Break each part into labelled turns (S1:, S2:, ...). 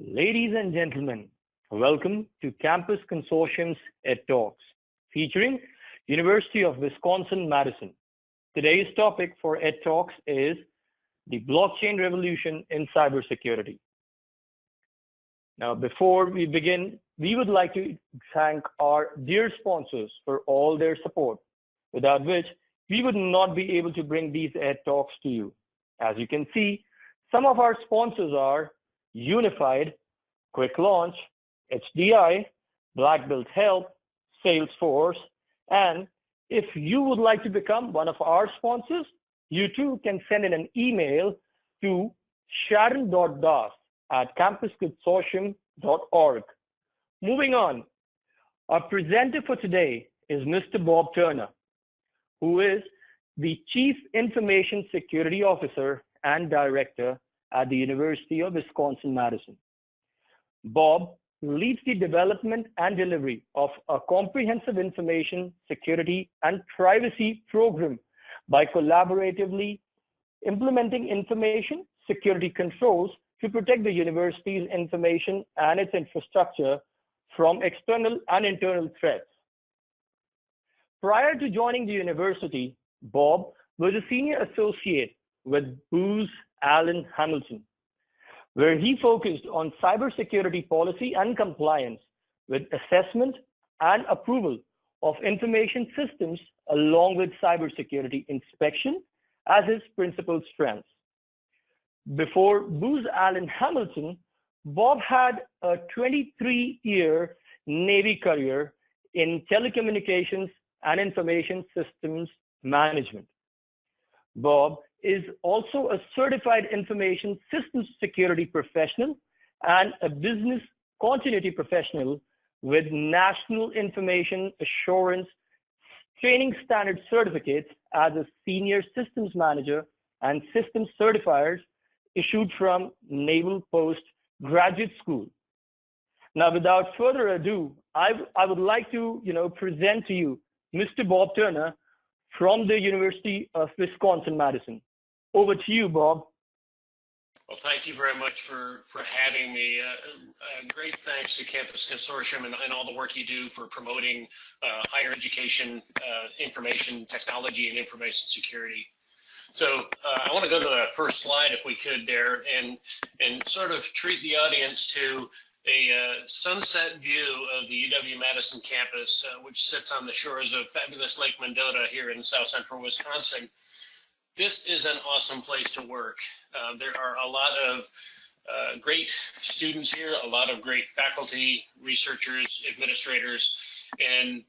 S1: Ladies and gentlemen, welcome to Campus Consortium's EdTalks, featuring University of Wisconsin-Madison. Today's topic for EdTalks is the Blockchain Revolution in Cybersecurity. Now, before we begin, we would like to thank our dear sponsors for all their support, without which we would not be able to bring these EdTalks to you. As you can see, some of our sponsors are Unified, Quick Launch, HDI, Black Belt Help, Salesforce, and if you would like to become one of our sponsors, you too can send in an email to sharon.das@campusconsortium.org. Moving on, our presenter for today is Mr. Bob Turner, who is the Chief Information Security Officer and Director at the University of Wisconsin-Madison. Bob leads the development and delivery of a comprehensive information security and privacy program by collaboratively implementing information security controls to protect the university's information and its infrastructure from external and internal threats. Prior to joining the university, Bob was a senior associate with Booz Allen Hamilton, where he focused on cybersecurity policy and compliance with assessment and approval of information systems, along with cybersecurity inspection as his principal strengths. Before Booz Allen Hamilton, Bob had a 23-year Navy career in telecommunications and information systems management. Bob is also a certified information systems security professional and a business continuity professional with National Information Assurance Training Standard certificates as a senior systems manager and systems certifiers issued from Naval Post Graduate School. Now, without further ado, I would like to present to you Mr. Bob Turner from the University of Wisconsin-Madison. Over to you, Bob.
S2: Well, thank you very much for having me. Great thanks to Campus Consortium and all the work you do for promoting higher education, information technology, and information security. So I want to go to the first slide, if we could, there, and sort of treat the audience to a sunset view of the UW-Madison campus, which sits on the shores of fabulous Lake Mendota here in south central Wisconsin. This is an awesome place to work. There are a lot of great students here, a lot of great faculty, researchers, administrators, and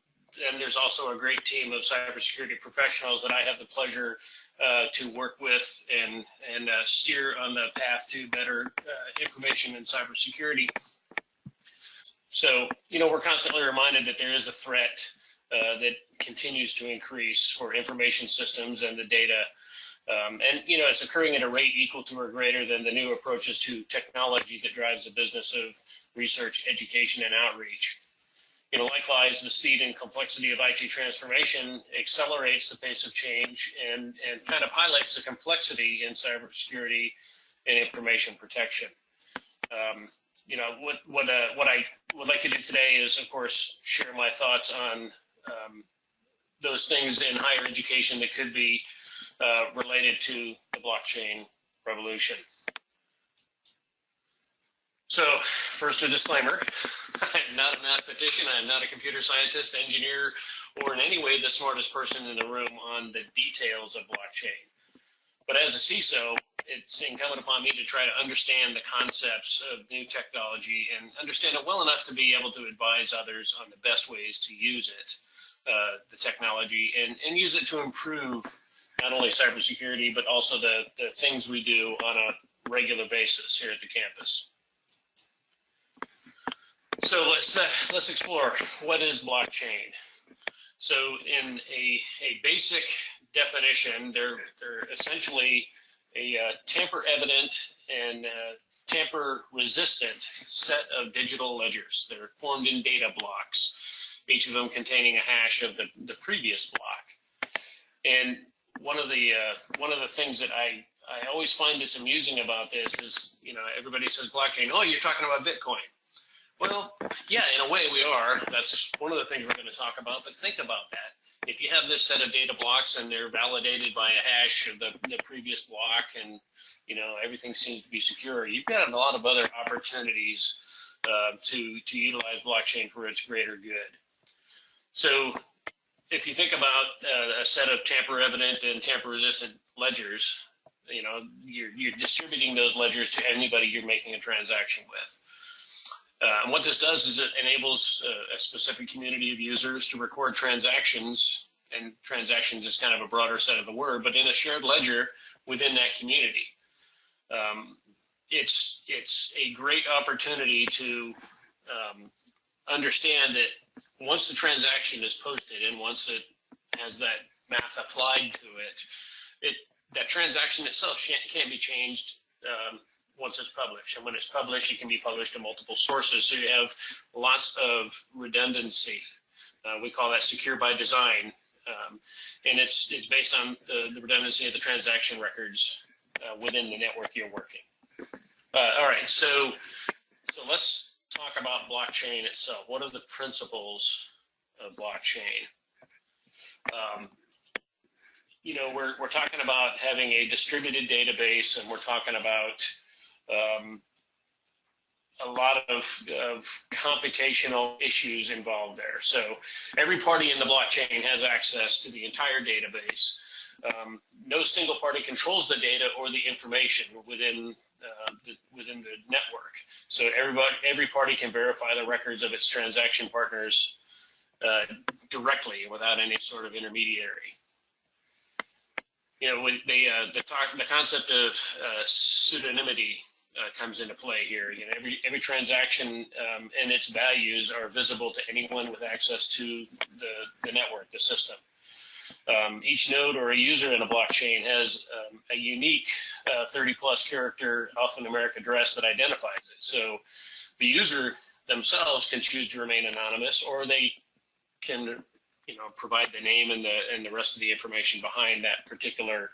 S2: there's also a great team of cybersecurity professionals that I have the pleasure to work with and steer on the path to better information in cybersecurity. So, we're constantly reminded that there is a threat that continues to increase for information systems and the data. And it's occurring at a rate equal to or greater than the new approaches to technology that drives the business of research, education, and outreach. Likewise, the speed and complexity of IT transformation accelerates the pace of change and kind of highlights the complexity in cybersecurity and information protection. What I would like to do today is, of course, share my thoughts on those things in higher education that could be related to the blockchain revolution. So first, a disclaimer. I'm not a mathematician. I'm not a computer scientist, engineer, or in any way the smartest person in the room on the details of blockchain. But as a CISO, it's incumbent upon me to try to understand the concepts of new technology and understand it well enough to be able to advise others on the best ways to use it, the technology, and use it to improve not only cybersecurity, but also the things we do on a regular basis here at the campus. So let's explore, what is blockchain? So in a basic definition, they're essentially a tamper-evident and tamper-resistant set of digital ledgers that are formed in data blocks, each of them containing a hash of the previous block. And one of the things that I I always find this amusing about this is, everybody says blockchain. Oh, you're talking about Bitcoin. Well, yeah, in a way we are. That's one of the things we're going to talk about. But think about that. If you have this set of data blocks and they're validated by a hash of the previous block, and everything seems to be secure, you've got a lot of other opportunities to utilize blockchain for its greater good. So if you think about a set of tamper-evident and tamper-resistant ledgers, you're distributing those ledgers to anybody you're making a transaction with. And what this does is it enables a specific community of users to record transactions, and transactions is kind of a broader set of the word, but in a shared ledger within that community. It's a great opportunity to understand that once the transaction is posted and once it has that math applied to it, that transaction itself can't be changed once it's published. And when it's published, it can be published to multiple sources. So you have lots of redundancy. We call that secure by design. And it's based on the redundancy of the transaction records within the network you're working. All right, so let's talk about blockchain itself. What are the principles of blockchain? We're talking about having a distributed database, and we're talking about a lot of computational issues involved there. So every party in the blockchain has access to the entire database. No single party controls the data or the information within the network. So every party can verify the records of its transaction partners directly without any sort of intermediary. The concept of pseudonymity comes into play here. Every transaction and its values are visible to anyone with access to the network, the system. Each node or a user in a blockchain has a unique 30-plus character alphanumeric address that identifies it. So the user themselves can choose to remain anonymous, or they can provide the name and the rest of the information behind that particular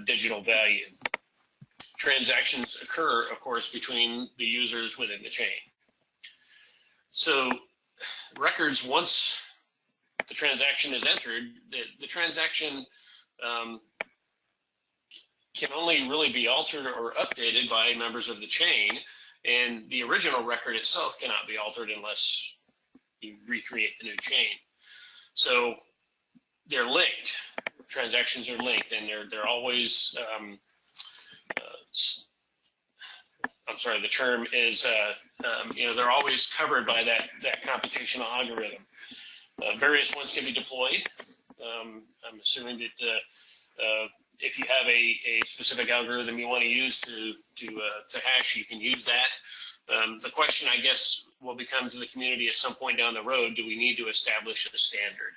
S2: digital value. Transactions occur, of course, between the users within the chain. So records, once the transaction is entered, the transaction can only really be altered or updated by members of the chain, and the original record itself cannot be altered unless you recreate the new chain. So they're linked. Transactions are linked, and they're always I'm sorry, the term is they're always covered by that computational algorithm. Various ones can be deployed. I'm assuming that if you have a specific algorithm you want to use to hash, you can use that. The question, I guess, will become to the community at some point down the road: do we need to establish a standard?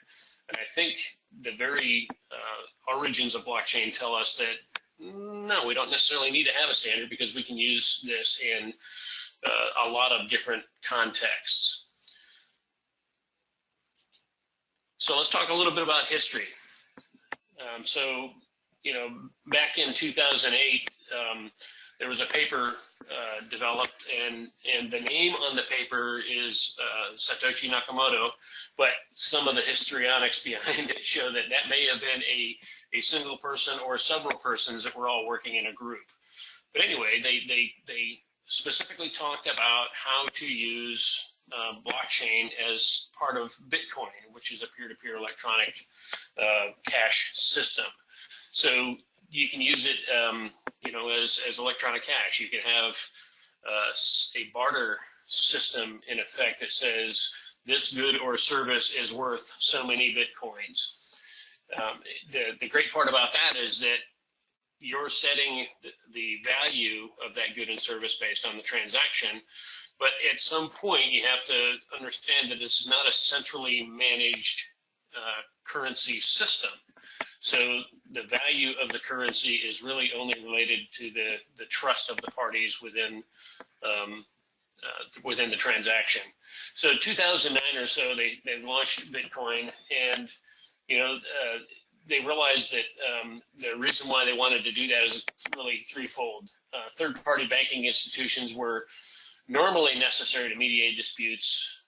S2: And I think the very origins of blockchain tell us that no, we don't necessarily need to have a standard, because we can use this in a lot of different contexts. So let's talk a little bit about history. Back in 2008, there was a paper developed, and the name on the paper is Satoshi Nakamoto, but some of the histrionics behind it show that may have been a single person or several persons that were all working in a group. But anyway, they specifically talked about how to use blockchain as part of Bitcoin, which is a peer-to-peer electronic cash system. So you can use it, as electronic cash. You can have a barter system in effect that says this good or service is worth so many Bitcoins. The great part about that is that you're setting the value of that good and service based on the transaction, but at some point you have to understand that this is not a centrally managed currency system. So the value of the currency is really only related to the trust of the parties within the transaction. So 2009 or so, they launched Bitcoin, and they realized that the reason why they wanted to do that is really threefold. Third-party banking institutions were normally necessary to mediate disputes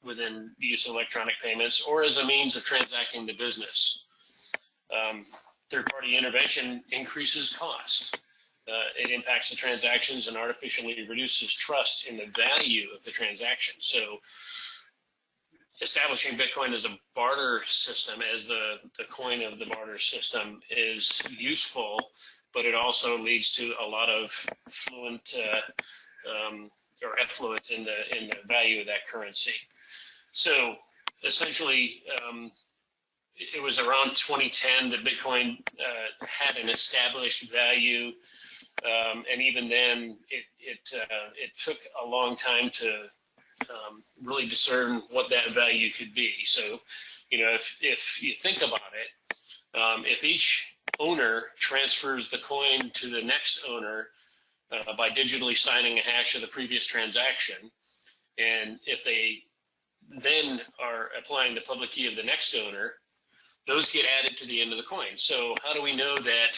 S2: within the use of electronic payments or as a means of transacting the business. Third-party intervention increases cost. It impacts the transactions and artificially reduces trust in the value of the transaction. So establishing Bitcoin as a barter system, as the coin of the barter system, is useful, but it also leads to a lot of fluent or effluent in the value of that currency. So essentially, it was around 2010 that Bitcoin had an established value, and even then, it took a long time to really discern what that value could be. So, you know, if you think about it, if each owner transfers the coin to the next owner by digitally signing a hash of the previous transaction, and if they then are applying the public key of the next owner, those get added to the end of the coin. So how do we know that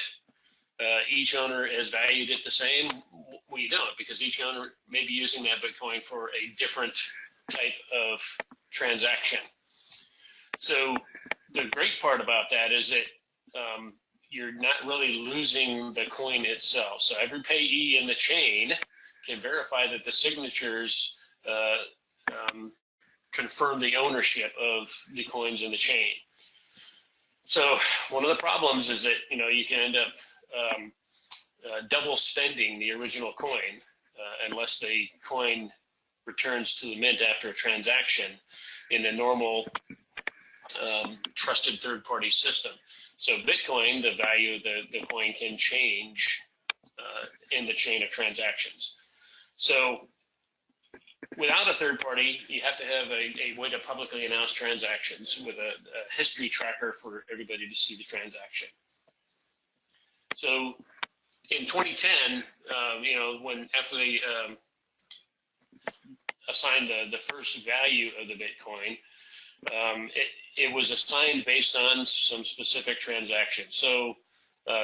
S2: each owner is valued at the same? We don't, because each owner may be using that Bitcoin for a different type of transaction. So the great part about that is that you're not really losing the coin itself. So every payee in the chain can verify that the signatures confirm the ownership of the coins in the chain. So one of the problems is that, you know, you can end up double spending the original coin unless the coin returns to the mint after a transaction in a normal trusted third-party system. So Bitcoin, the value of the coin, can change in the chain of transactions. So without a third party, you have to have a way to publicly announce transactions with a history tracker for everybody to see the transaction. So in 2010, you know, after they assigned the first value of the Bitcoin, it was assigned based on some specific transactions. So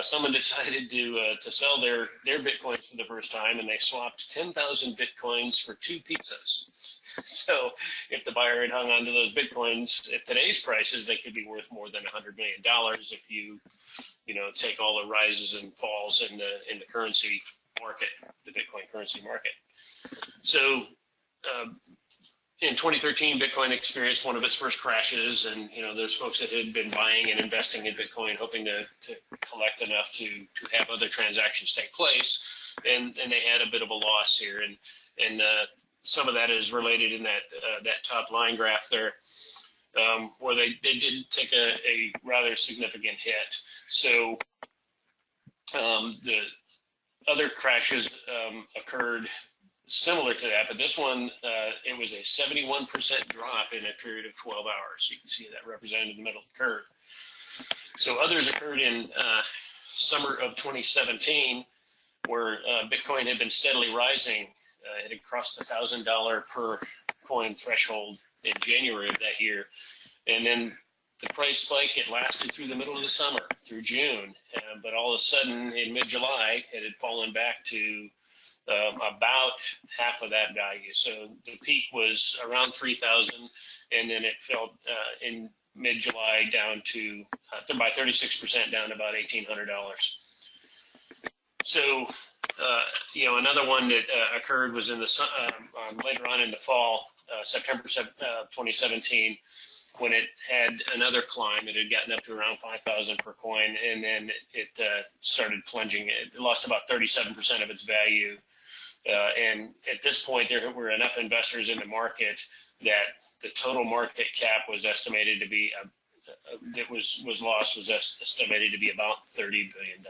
S2: someone decided to sell their Bitcoins for the first time, and they swapped 10,000 Bitcoins for 2 pizzas. So if the buyer had hung on to those Bitcoins at today's prices, they could be worth more than $100 million if you know, take all the rises and falls in the currency market, the Bitcoin currency market. So in 2013, Bitcoin experienced one of its first crashes, and you know, there's folks that had been buying and investing in Bitcoin, hoping to collect enough to have other transactions take place, and they had a bit of a loss here, and some of that is related in that top line graph there, where they did take a rather significant hit. So the other crashes occurred similar to that, but this one, it was a 71% drop in a period of 12 hours. You can see that represented in the middle of the curve. So others occurred in summer of 2017, where Bitcoin had been steadily rising. It had crossed the $1,000 per coin threshold in January of that year. And then the price spike, it lasted through the middle of the summer, through June. But all of a sudden, in mid-July, it had fallen back to about half of that value. So the peak was around 3,000, and then it fell in mid-July down to, by 36% down to about $1,800. So, you know, another one that occurred was in the later on in the fall, September 2017, when it had another climb. It had gotten up to around 5,000 per coin, and then it started plunging. It lost about 37% of its value. And at this point, there were enough investors in the market that the total market cap was estimated to be estimated to be about $30 billion.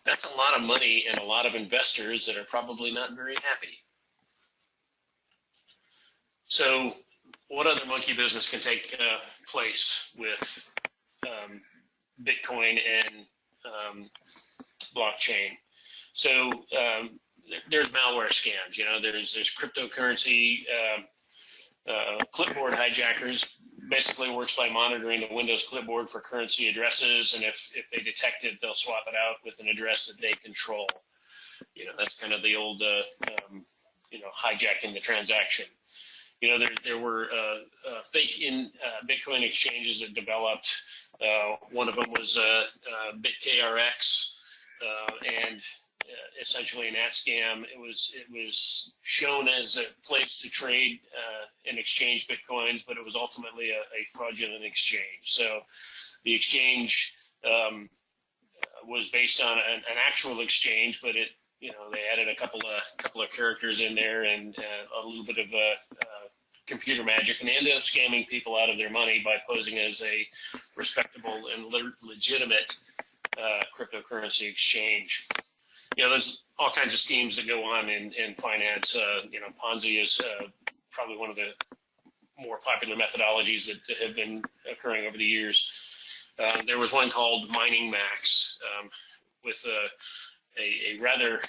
S2: That's a lot of money and a lot of investors that are probably not very happy. So what other monkey business can take place with Bitcoin and blockchain? So there's malware scams. You know, there's cryptocurrency clipboard hijackers basically works by monitoring the Windows clipboard for currency addresses, and if they detect it, they'll swap it out with an address that they control. That's kind of the old, hijacking the transaction. There were fake Bitcoin exchanges that developed. One of them was BitKRX, and essentially in that scam, it was shown as a place to trade and exchange Bitcoins, but it was ultimately a fraudulent exchange. So the exchange was based on an actual exchange, but they added a couple of characters in there and a little bit of computer magic, and they ended up scamming people out of their money by posing as a respectable and legitimate cryptocurrency exchange. There's all kinds of schemes that go on in finance. Ponzi is probably one of the more popular methodologies that have been occurring over the years. There was one called Mining Max, with a rather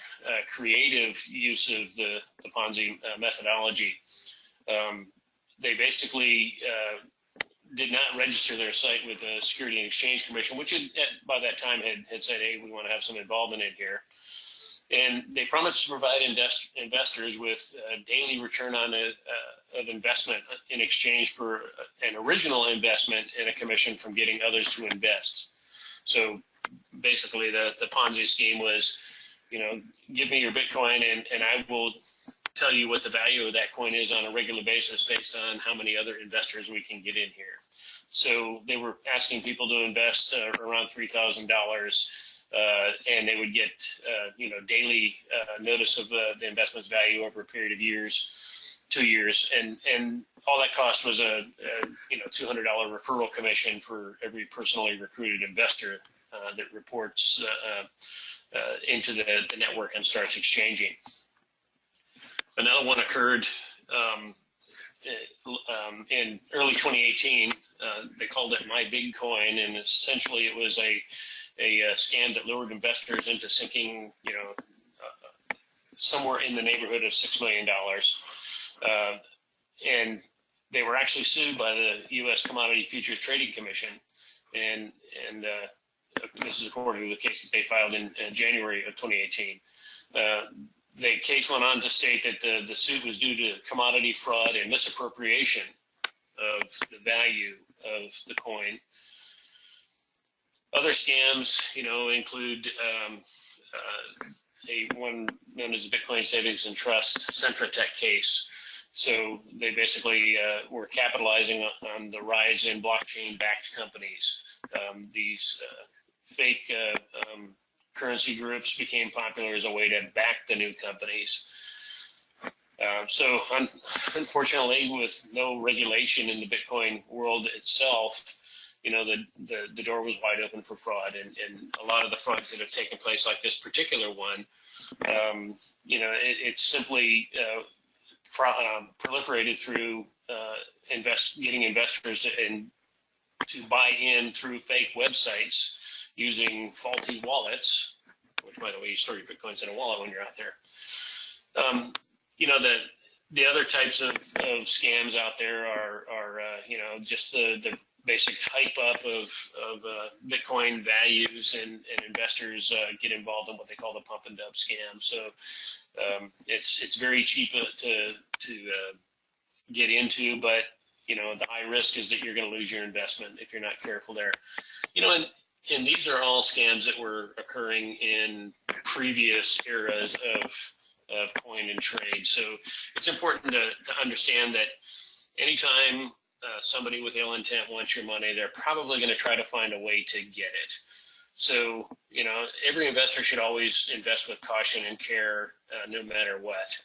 S2: creative use of the Ponzi methodology. They basically did not register their site with the Security and Exchange Commission, which by that time had said, hey, we want to have some involvement in here. And they promised to provide investors with a daily return on of investment in exchange for an original investment and a commission from getting others to invest. So basically the Ponzi scheme was, give me your Bitcoin and I will tell you what the value of that coin is on a regular basis based on how many other investors we can get in here. So they were asking people to invest around $3,000, and they would get daily notice of the investment's value over a period of years, 2 years, and all that cost was a $200 referral commission for every personally recruited investor that reports into the network and starts exchanging. Another one occurred in early 2018. They called it My Big Coin, and essentially it was a scam that lured investors into sinking, somewhere in the neighborhood of $6 million. And they were actually sued by the U.S. Commodity Futures Trading Commission, and this is according to the case that they filed in January of 2018. The case went on to state that the suit was due to commodity fraud and misappropriation of the value of the coin. Other scams, include one known as the Bitcoin Savings and Trust Centratech case. So they basically were capitalizing on the rise in blockchain-backed companies. These fake currency groups became popular as a way to back the new companies. So unfortunately, with no regulation in the Bitcoin world itself, the door was wide open for fraud, and a lot of the frauds that have taken place, like this particular one, it's simply proliferated through getting investors to buy in through fake websites using faulty wallets, which, by the way, you store your Bitcoins in a wallet when you're out there. The other types of scams out there are just the basic hype up of Bitcoin values, and investors get involved in what they call the pump and dump scam. So it's very cheap to get into, but the high risk is that you're going to lose your investment if you're not careful there. And these are all scams that were occurring in previous eras of coin and trade. So it's important to understand that anytime somebody with ill intent wants your money, they're probably going to try to find a way to get it. So, every investor should always invest with caution and care, no matter what.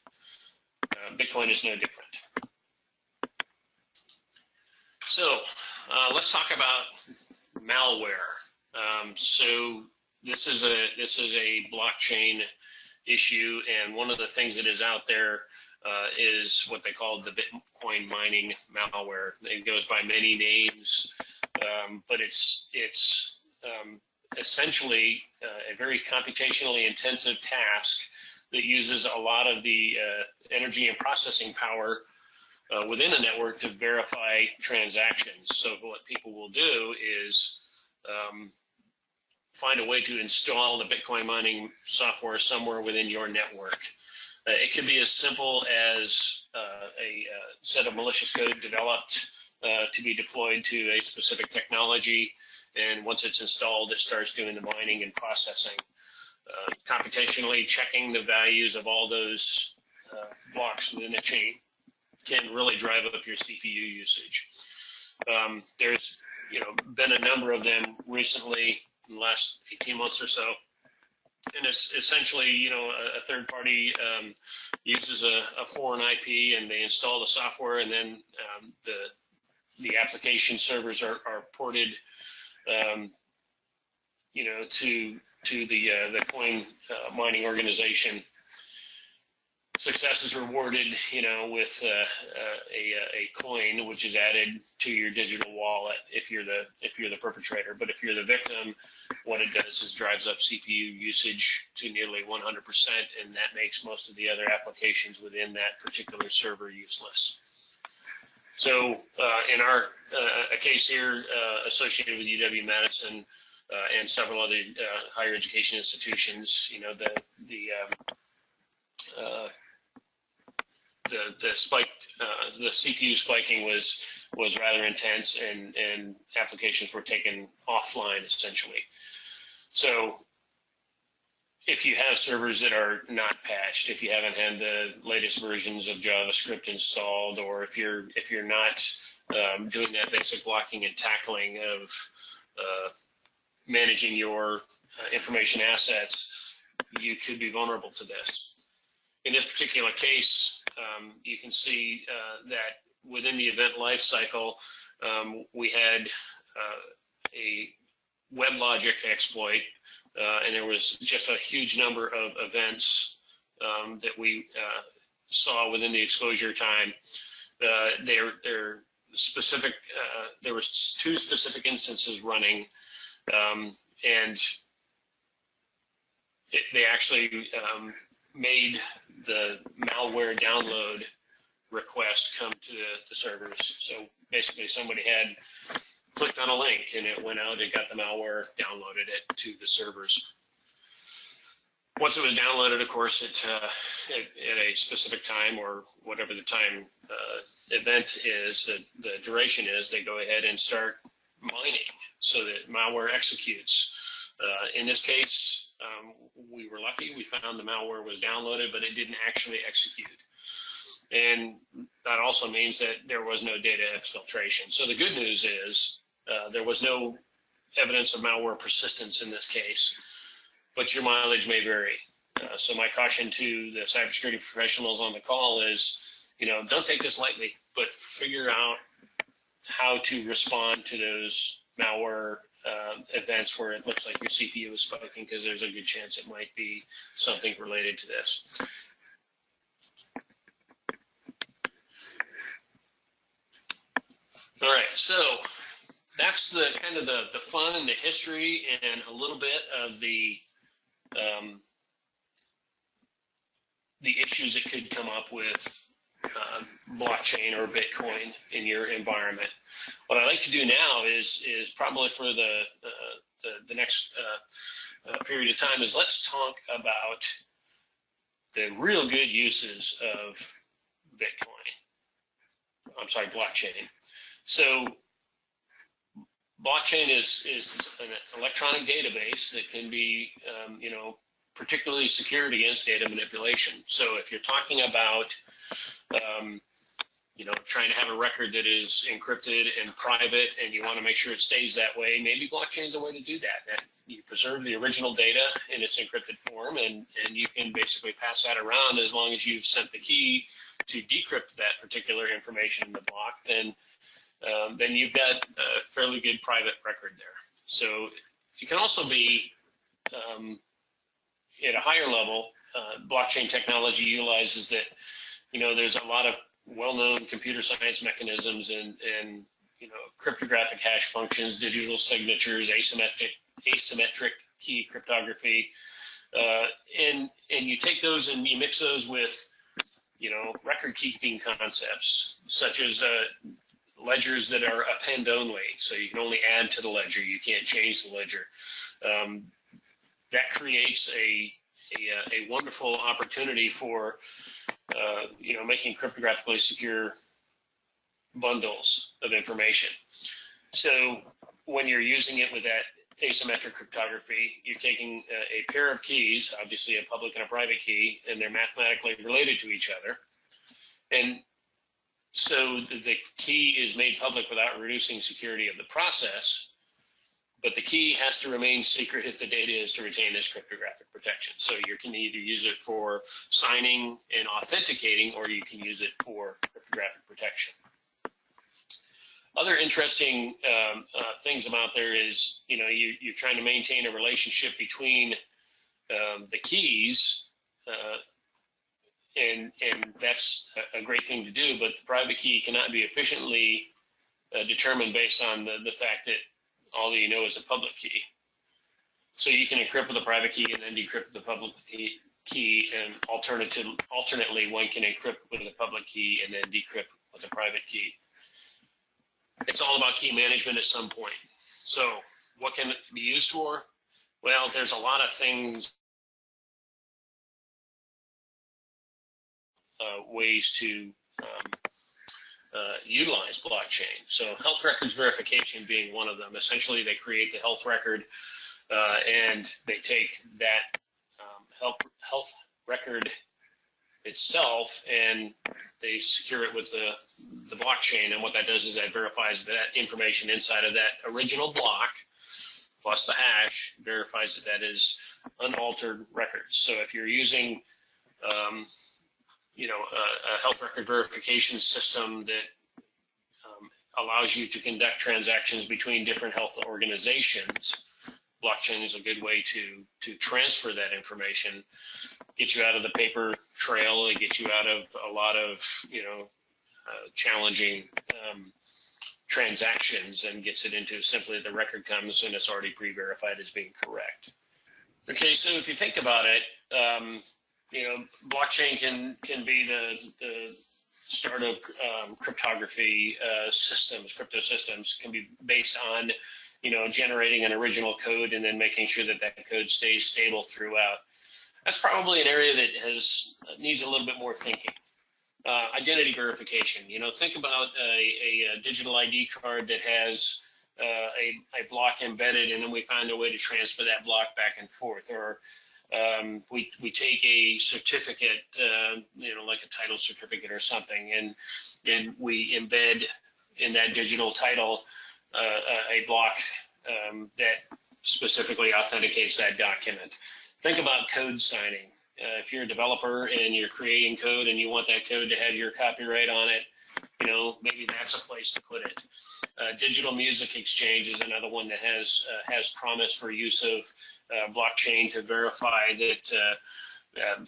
S2: Bitcoin is no different. So let's talk about malware. So this is a blockchain issue, and one of the things that is out there is what they call the Bitcoin mining malware. It goes by many names, but it's essentially a very computationally intensive task that uses a lot of the energy and processing power within a network to verify transactions. So what people will do is find a way to install the Bitcoin mining software somewhere within your network. It could be as simple as a set of malicious code developed to be deployed to a specific technology, and once it's installed, it starts doing the mining and processing. Computationally checking the values of all those blocks within a chain can really drive up your CPU usage. There's been a number of them recently in the last 18 months or so. And it's essentially, a third party uses a foreign IP and they install the software, and then the application servers are ported, to the coin mining organization. Success is rewarded, with a coin which is added to your digital wallet if you're the perpetrator. But if you're the victim, what it does is drives up CPU usage to nearly 100%, and that makes most of the other applications within that particular server useless. So in our a case here associated with UW-Madison and several other higher education institutions, the CPU spiking was rather intense, and applications were taken offline essentially. So if you have servers that are not patched, if you haven't had the latest versions of JavaScript installed, or if you're not doing that basic blocking and tackling of managing your information assets, you could be vulnerable to this. In this particular case, you can see that within the event lifecycle, we had a WebLogic exploit, and there was just a huge number of events that we saw within the exposure time. They're specific. There was 2 specific instances running, and they actually made the malware download request come to the servers. So basically somebody had clicked on a link and it went out and got the malware, downloaded it to the servers. Once it was downloaded, of course, at a specific time, or whatever the time event is, the duration is, they go ahead and start mining so that malware executes. In this case, we were lucky. We found the malware was downloaded, but it didn't actually execute. And that also means that there was no data exfiltration. So the good news is there was no evidence of malware persistence in this case, but your mileage may vary. So my caution to the cybersecurity professionals on the call is, don't take this lightly, but figure out how to respond to those malware events where it looks like your CPU is spiking, because there's a good chance it might be something related to this. All right, so that's the kind of the fun and the history and a little bit of the issues that could come up with blockchain or Bitcoin in your environment. What I'd like to do now is probably for the next period of time is let's talk about the real good uses of blockchain. So blockchain is an electronic database that can be, particularly secured against data manipulation. So if you're talking about, trying to have a record that is encrypted and private, and you want to make sure it stays that way, maybe blockchain is a way to do that. That you preserve the original data in its encrypted form, and you can basically pass that around as long as you've sent the key to decrypt that particular information in the block. Then you've got a fairly good private record there. So it can also be at a higher level. Blockchain technology utilizes that. There's a lot of well-known computer science mechanisms and cryptographic hash functions, digital signatures, asymmetric key cryptography, and you take those and you mix those with record keeping concepts, such as ledgers that are append only, so you can only add to the ledger, you can't change the ledger. That creates a wonderful opportunity for making cryptographically secure bundles of information. So when you're using it with that asymmetric cryptography, you're taking a pair of keys, obviously a public and a private key, and they're mathematically related to each other. And so the key is made public without reducing security of the process, but the key has to remain secret if the data is to retain this cryptographic protection. So you can either use it for signing and authenticating, or you can use it for cryptographic protection. Other interesting things about there is, you're trying to maintain a relationship between the keys, and that's a great thing to do, but the private key cannot be efficiently determined based on the fact that all that you know is a public key. So you can encrypt with a private key and then decrypt the public key, and alternately, one can encrypt with a public key and then decrypt with a private key. It's all about key management at some point. So what can it be used for? Well, there's a lot of things, ways to utilize blockchain. So health records verification being one of them. Essentially, they create the health record, and they take that health record itself and they secure it with the blockchain. And what that does is that verifies that information inside of that original block plus the hash, verifies that that is unaltered records. So if you're using a health record verification system that allows you to conduct transactions between different health organizations, blockchain is a good way to transfer that information, get you out of the paper trail, and get you out of a lot of challenging transactions, and gets it into simply the record comes and it's already pre-verified as being correct. Okay, so if you think about it, blockchain can be the start of cryptography systems. Crypto systems can be based on generating an original code and then making sure that that code stays stable throughout. That's probably an area that needs a little bit more thinking. Identity verification. Think about a digital ID card that has a block embedded, and then we find a way to transfer that block back and forth. Or we take a certificate, like a title certificate or something, and we embed in that digital title a block that specifically authenticates that document. Think about code signing. If you're a developer and you're creating code and you want that code to have your copyright on it, maybe that's a place to put it. Digital music exchange is another one that has promise for use of blockchain to verify that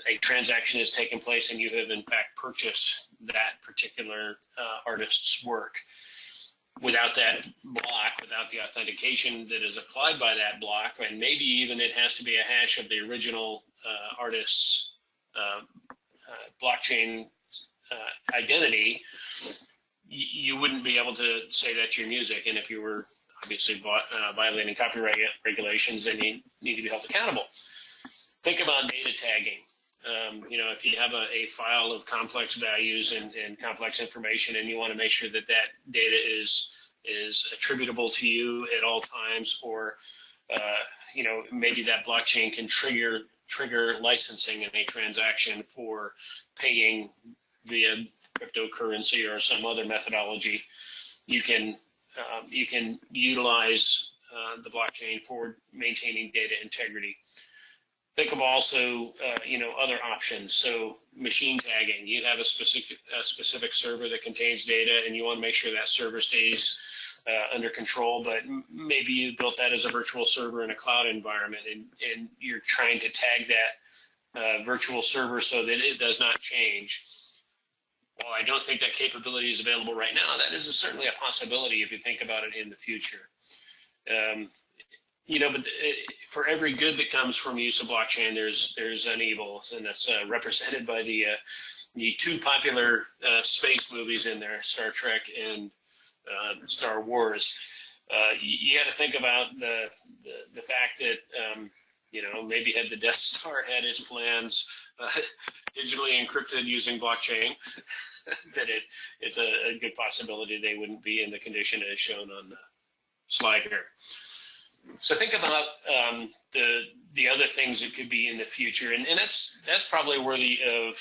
S2: a transaction has taken place and you have in fact purchased that particular artist's work. Without that block, without the authentication that is applied by that block, and maybe even it has to be a hash of the original artist's blockchain identity, you wouldn't be able to say that's your music. And if you were obviously violating copyright regulations, then you need to be held accountable. Think about data tagging. If you have a file of complex values and complex information, and you want to make sure that that data is attributable to you at all times, or maybe that blockchain can trigger licensing in a transaction for paying via cryptocurrency or some other methodology, you can utilize the blockchain for maintaining data integrity. Think of also, other options. So machine tagging. You have a specific server that contains data, and you want to make sure that server stays under control. But maybe you built that as a virtual server in a cloud environment, and you're trying to tag that virtual server so that it does not change. While I don't think that capability is available right now, that is certainly a possibility if you think about it in the future. But for every good that comes from use of blockchain, there's an evil, and that's represented by the the two popular space movies in there, Star Trek and Star Wars. You got to think about the fact that maybe had the Death Star had its plans digitally encrypted using blockchain, that it's a good possibility they wouldn't be in the condition as shown on the slide here. So think about the other things that could be in the future, and that's probably worthy of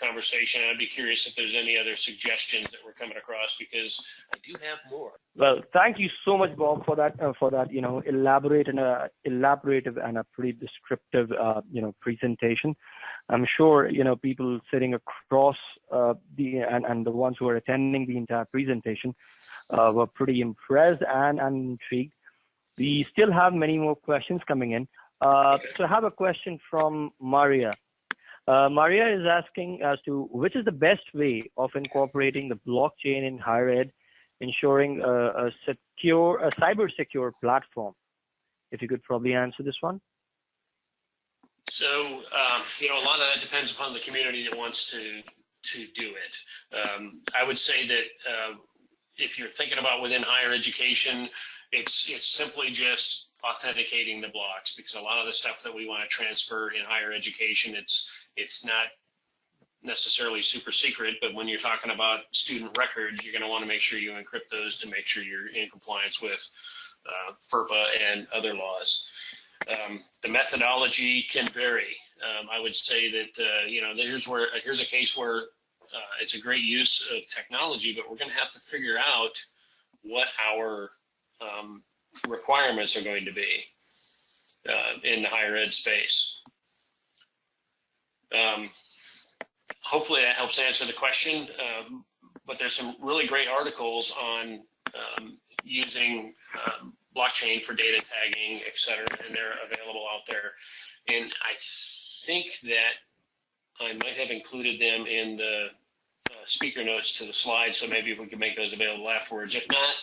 S2: conversation. I'd be curious if there's any other suggestions that we're coming across, because I do have more.
S1: Well, thank you so much, Bob, for that elaborative and a pretty descriptive presentation. I'm sure people sitting across and the ones who are attending the entire presentation were pretty impressed and intrigued. We still have many more questions coming in. So I have a question from Maria. Maria is asking as to which is the best way of incorporating the blockchain in higher ed, ensuring a cyber secure platform. If you could probably answer this one.
S2: So, a lot of that depends upon the community that wants to do it. I would say that if you're thinking about within higher education, it's simply just authenticating the blocks, because a lot of the stuff that we want to transfer in higher education, it's not necessarily super secret, but when you're talking about student records, you're going to want to make sure you encrypt those to make sure you're in compliance with FERPA and other laws. The methodology can vary. I would say that here's a case where it's a great use of technology, but we're going to have to figure out what our requirements are going to be in the higher ed space. Hopefully that helps answer the question, but there's some really great articles on using blockchain for data tagging, et cetera, and they're available out there. And I think that I might have included them in the speaker notes to the slides, so maybe if we can make those available afterwards. If not,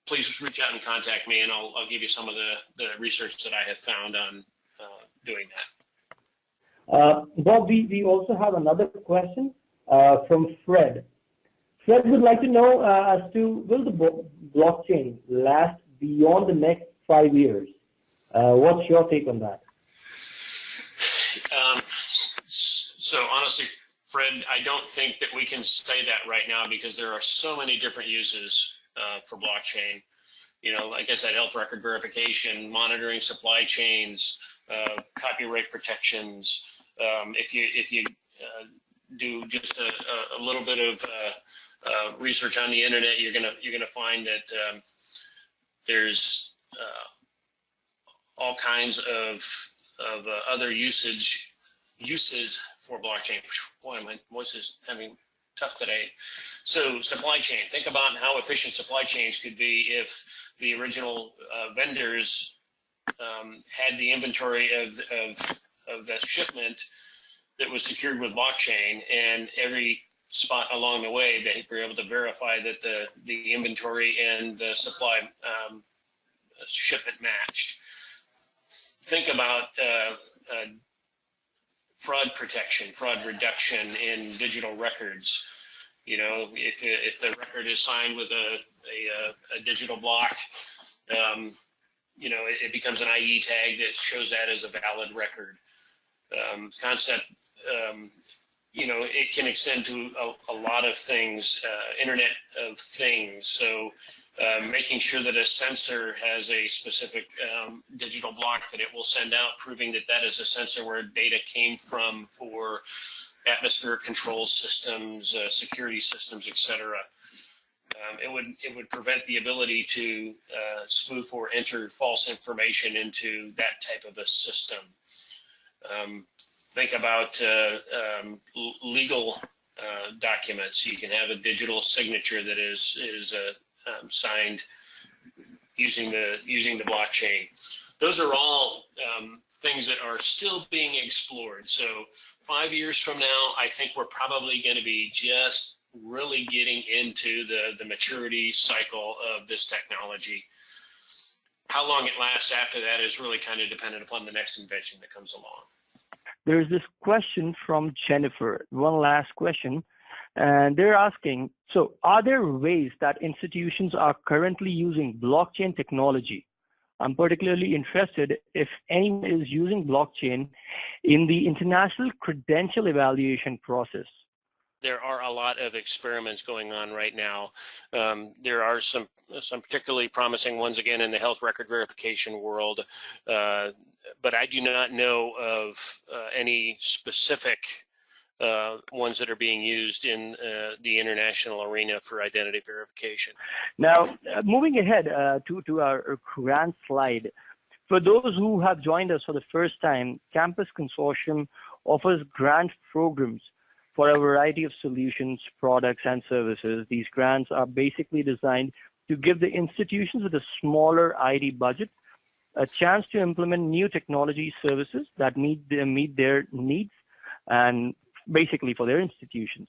S2: please reach out and contact me, and I'll give you some of the research that I have found on doing that.
S1: Bob, we also have another question from Fred. Fred would like to know as to, will the blockchain last beyond the next 5 years? What's your take on that?
S2: So honestly, Fred, I don't think that we can say that right now, because there are so many different uses for blockchain. Like I said, health record verification, monitoring supply chains, copyright protections. If you do just a little bit of research on the internet, you're gonna find that there's all kinds of other uses for blockchain. Boy, my voice is having tough today. So supply chain, think about how efficient supply chains could be if the original vendors had the inventory of the shipment that was secured with blockchain, and every spot along the way they were able to verify that the inventory and the supply shipment matched. Think about fraud protection, fraud reduction in digital records. If the record is signed with a digital block, it becomes an IE tag that shows that as a valid record. Concept, it can extend to a lot of things, Internet of Things. So making sure that a sensor has a specific digital block that it will send out, proving that that is a sensor where data came from for atmospheric control systems, security systems, etc. It would prevent the ability to spoof or enter false information into that type of a system. Think about legal documents. You can have a digital signature that is signed using the blockchain. Those are all things that are still being explored. So 5 years from now, I think we're probably going to be just really getting into the maturity cycle of this technology. How long it lasts after that is really kind of dependent upon the next invention that comes along.
S1: there's this question from Jennifer, one last question, and they're asking, so are there ways that institutions are currently using blockchain technology? I'm particularly interested if anyone is using blockchain in the international credential evaluation process.
S2: There are a lot of experiments going on right now. There are some particularly promising ones, again, in the health record verification world, but I do not know of any specific ones that are being used in the international arena for identity verification.
S1: Now, moving ahead to our grant slide, for those who have joined us for the first time, Campus Consortium offers grant programs for a variety of solutions, products, and services. These grants are basically designed to give the institutions with a smaller IT budget a chance to implement new technology services that meet their needs and basically for their institutions.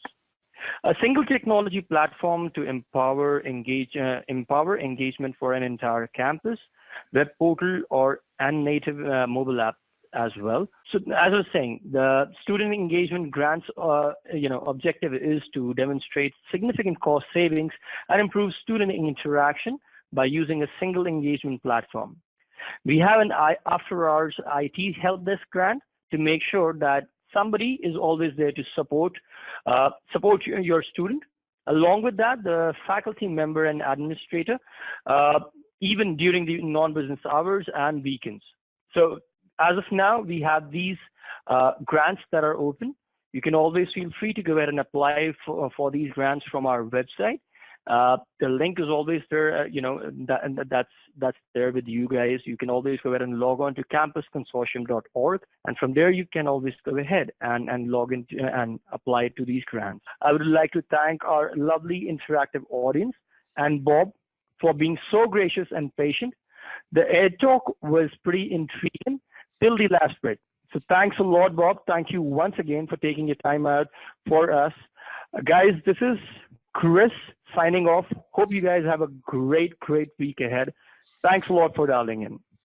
S1: A single technology platform to empower engagement for an entire campus, web portal, and native mobile app as well. So as I was saying, the student engagement grants objective is to demonstrate significant cost savings and improve student interaction by using a single engagement platform. We have an after hours IT help desk grant to make sure that somebody is always there to support your student. Along with that, the faculty member and administrator, even during the non-business hours and weekends. So as of now, we have these grants that are open. You can always feel free to go ahead and apply for these grants from our website. The link is always there, that's there with you guys. You can always go ahead and log on to campusconsortium.org, and from there you can always go ahead and log into and apply to these grants. I would like to thank our lovely interactive audience and Bob for being so gracious and patient. The EdTalk was pretty intriguing till the last bit. So thanks a lot, Bob. Thank you once again for taking your time out for us. Guys, this is Chris signing off. Hope you guys have a great week ahead. Thanks a lot for dialing in.